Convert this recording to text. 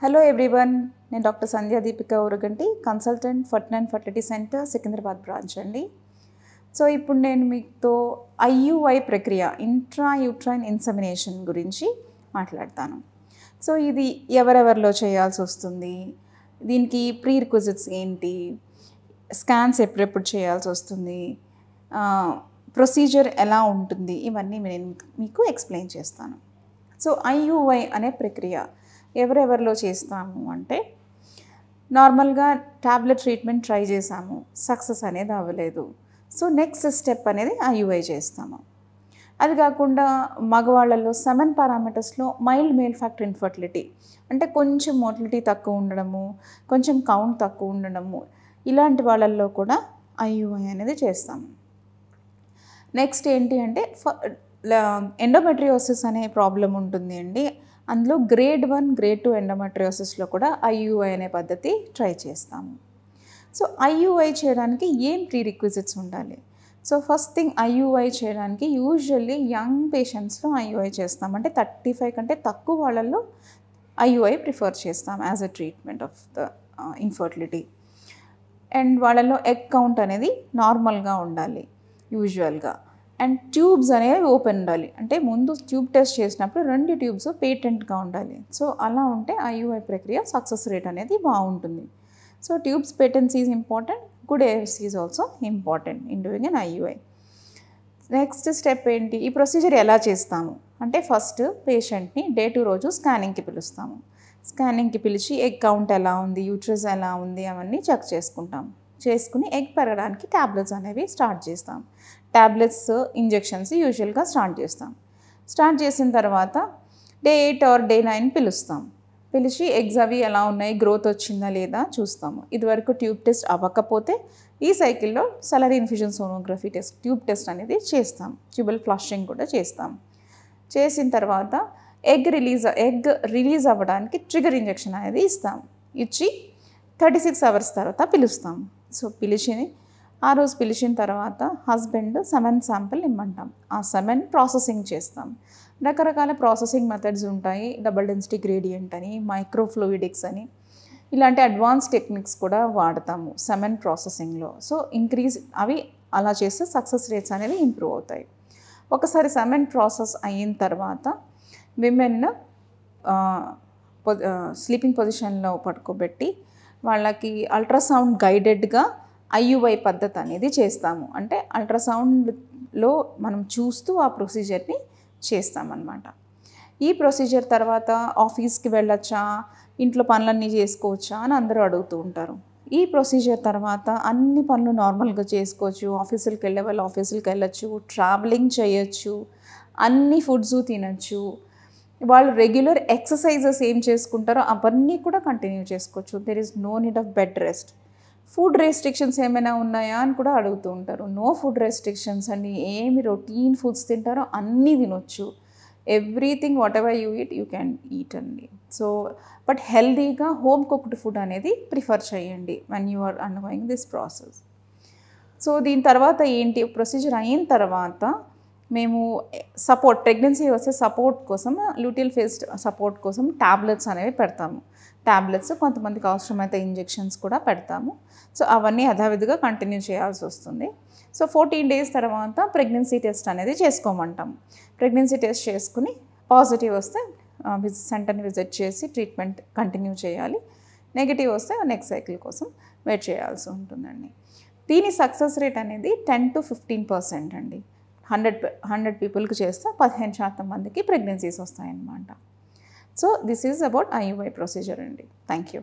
Hello everyone, నేను doctor Sandhya Deepika Uraganti, consultant Ferty9 fertility centre Secunderabad branch అండి. So ఇప్పుడు నేను మీతో ఐయుఐ ప్రక్రియ, ఇంట్రా యూట్రైన్ ఇన్సెమినేషన్ గురించి మాట్లాడతాను. సో ఇది ఎవరెవరిలో చేయాల్సి వస్తుంది, దీనికి ప్రీ రిక్విజిట్స్ ఏంటి, స్కాన్స్ ఎప్పుడెప్పుడు చేయాల్సి వస్తుంది, ప్రొసీజర్ ఎలా ఉంటుంది, ఇవన్నీ నేను మీకు ఎక్స్ప్లెయిన్ చేస్తాను. సో ఐయుఐ అనే ప్రక్రియ ఎవరెవరిలో చేస్తాము అంటే, నార్మల్గా ట్యాబ్లెట్ ట్రీట్మెంట్ ట్రై చేసాము, సక్సెస్ అనేది అవ్వలేదు. సో నెక్స్ట్ స్టెప్ అనేది ఐయుఐ చేస్తాము. అది కాకుండా మగవాళ్ళలో 7 పారామీటర్స్లో మైల్డ్ మేల్ ఫ్యాక్టర్ ఇన్ఫర్టిలిటీ, అంటే కొంచెం మోటిలిటీ తక్కువ ఉండడము, కొంచెం కౌంట్ తక్కువ ఉండడము, ఇలాంటి వాళ్ళల్లో కూడా ఐయుఐ అనేది చేస్తాము. నెక్స్ట్ ఏంటి అంటే, ఎండోమెట్రియోసిస్ అనే ప్రాబ్లం ఉంటుంది అండి. అందులో గ్రేడ్ 1, గ్రేడ్ 2 ఎండోమెట్రియోసిస్లో కూడా ఐయుఐ అనే పద్ధతి ట్రై చేస్తాము. సో ఐయుఐ చేయడానికి ఏం ప్రీ రిక్విజిట్స్ ఉండాలి? సో ఫస్ట్ థింగ్, ఐయుఐ చేయడానికి యూజువల్లీ యంగ్ పేషెంట్స్లో ఐయుఐ చేస్తాం. అంటే 35 కంటే తక్కువ వాళ్ళల్లో ఐయుఐ ప్రిఫర్ చేస్తాం as a treatment of the infertility. And వాళ్ళలో ఎగ్ కౌంట్ అనేది నార్మల్గా ఉండాలి యూజువల్గా. అండ్ ట్యూబ్స్ అనేవి ఓపెన్ ఉండాలి, అంటే ముందు ట్యూబ్ టెస్ట్ చేసినప్పుడు 2 ట్యూబ్స్ పేటెంట్గా ఉండాలి. సో అలా ఉంటే ఐయుఐ ప్రక్రియ సక్సెస్ రేట్ అనేది బాగుంటుంది. So tubes patency is important, good airs is also important in doing an IUI. Next step ఏంటి, ఈ ప్రొసీజర్ ఎలా చేస్తాము అంటే, ఫస్ట్ పేషెంట్ని డే 2 రోజు స్కానింగ్కి పిలుస్తాము. స్కానింగ్కి పిలిచి ఎగ్ కౌంట్ ఎలా ఉంది, యూట్రస్ ఎలా ఉంది, అవన్నీ చెక్ చేసుకుంటాం. చేసుకుని ఎగ్ పెరగడానికి ట్యాబ్లెట్స్ అనేవి స్టార్ట్ చేస్తాం. ట్యాబ్లెట్స్, ఇంజెక్షన్స్ యూజువల్గా స్టార్ట్ చేస్తాం. స్టార్ట్ చేసిన తర్వాత డే 8 ఆర్ డే 9 పిలుస్తాం. పిలిచి ఎగ్స్ అవి ఎలా ఉన్నాయి, గ్రోత్ వచ్చిందా లేదా చూస్తాము. ఇదివరకు ట్యూబ్ టెస్ట్ అవ్వకపోతే ఈ సైకిల్లో saline infusion sonography test, tube test అనేది చేస్తాం. ట్యూబల్ ఫ్లషింగ్ కూడా చేస్తాం. చేసిన తర్వాత ఎగ్ రిలీజ్ అవ్వడానికి ట్రిగర్ ఇంజెక్షన్ అనేది ఇస్తాం. ఇచ్చి 36 అవర్స్ తర్వాత పిలుస్తాం. సో ఆ రోజు పిలిచిన తర్వాత హస్బెండ్ సెమెన్ శాంపిల్ ఇమ్మంటాం. ఆ సెమెన్ ప్రాసెసింగ్ చేస్తాం. రకరకాల ప్రాసెసింగ్ మెథడ్స్ ఉంటాయి. డబుల్ డెన్సిటీ గ్రేడియంట్ అని, మైక్రోఫ్లూయిడిక్స్ అని, ఇలాంటి అడ్వాన్స్ టెక్నిక్స్ కూడా వాడతాము సెమెన్ ప్రాసెసింగ్లో. సో అవి అలా చేస్తే సక్సెస్ రేట్స్ అనేవి ఇంప్రూవ్ అవుతాయి. ఒకసారి సెమెన్ ప్రాసెస్ అయిన తర్వాత విమెన్ స్లీపింగ్ పొజిషన్లో పడుకోబెట్టి వాళ్ళకి అల్ట్రాసౌండ్ గైడెడ్గా ఐయుఐ పద్ధతి అనేది చేస్తాము. అంటే అల్ట్రాసౌండ్లో మనం చూస్తూ ఆ ప్రొసీజర్ని చేస్తామన్నమాట. ఈ ప్రొసీజర్ తర్వాత ఆఫీస్కి వెళ్ళొచ్చా, ఇంట్లో పనులన్నీ చేసుకోవచ్చా అని అందరూ అడుగుతూ ఉంటారు. ఈ ప్రొసీజర్ తర్వాత అన్ని పనులు నార్మల్గా చేసుకోవచ్చు. ఆఫీసులకు వెళ్ళే వాళ్ళు ఆఫీసులకు వెళ్ళొచ్చు, ట్రావెలింగ్ చేయొచ్చు, అన్ని ఫుడ్స్ తినచ్చు. వాళ్ళు రెగ్యులర్ ఎక్సర్సైజెస్ ఏం చేసుకుంటారో అవన్నీ కూడా కంటిన్యూ చేసుకోవచ్చు. There is no need of bed rest. Food restrictions ఏమైనా ఉన్నాయా అని కూడా అడుగుతూ ఉంటారు. నో ఫుడ్ రెస్ట్రిక్షన్స్ అండి. ఏమి రొటీన్ ఫుడ్స్ తింటారో అన్నీ తినొచ్చు. Everything whatever you eat you can eat అండి. సో బట్ హెల్దీగా హోమ్ కుక్డ్ ఫుడ్ అనేది ప్రిఫర్ చేయండి when you are undergoing this process. So దీని తర్వాత ఏంటి, ప్రొసీజర్ అయిన తర్వాత మేము సపోర్ట్, ప్రెగ్నెన్సీ వస్తే సపోర్ట్ కోసం, లూటియల్ ఫేస్ సపోర్ట్ కోసం ట్యాబ్లెట్స్ అనేవి పెడతాము. ట్యాబ్లెట్స్, కొంతమందికి అవసరమైతే ఇంజెక్షన్స్ కూడా పెడతాము. సో అవన్నీ యథావిధిగా కంటిన్యూ చేయాల్సి వస్తుంది. సో 14 days తర్వాత ప్రెగ్నెన్సీ టెస్ట్ అనేది చేసుకోమంటాం. ప్రెగ్నెన్సీ టెస్ట్ చేసుకుని పాజిటివ్ వస్తే సెంటర్ని విజిట్ చేసి ట్రీట్మెంట్ కంటిన్యూ చేయాలి. నెగిటివ్ వస్తే నెక్స్ట్ సైకిల్ కోసం వెయిట్ చేయాల్సి ఉంటుందండి. దీని సక్సెస్ రేట్ అనేది 10 to 15% అండి. 100 పీపుల్కి చేస్తే 15% మందికి ప్రెగ్నెన్సీస్ వస్తాయన్నమాట. So this is about IUI procedure అండి. Thank you.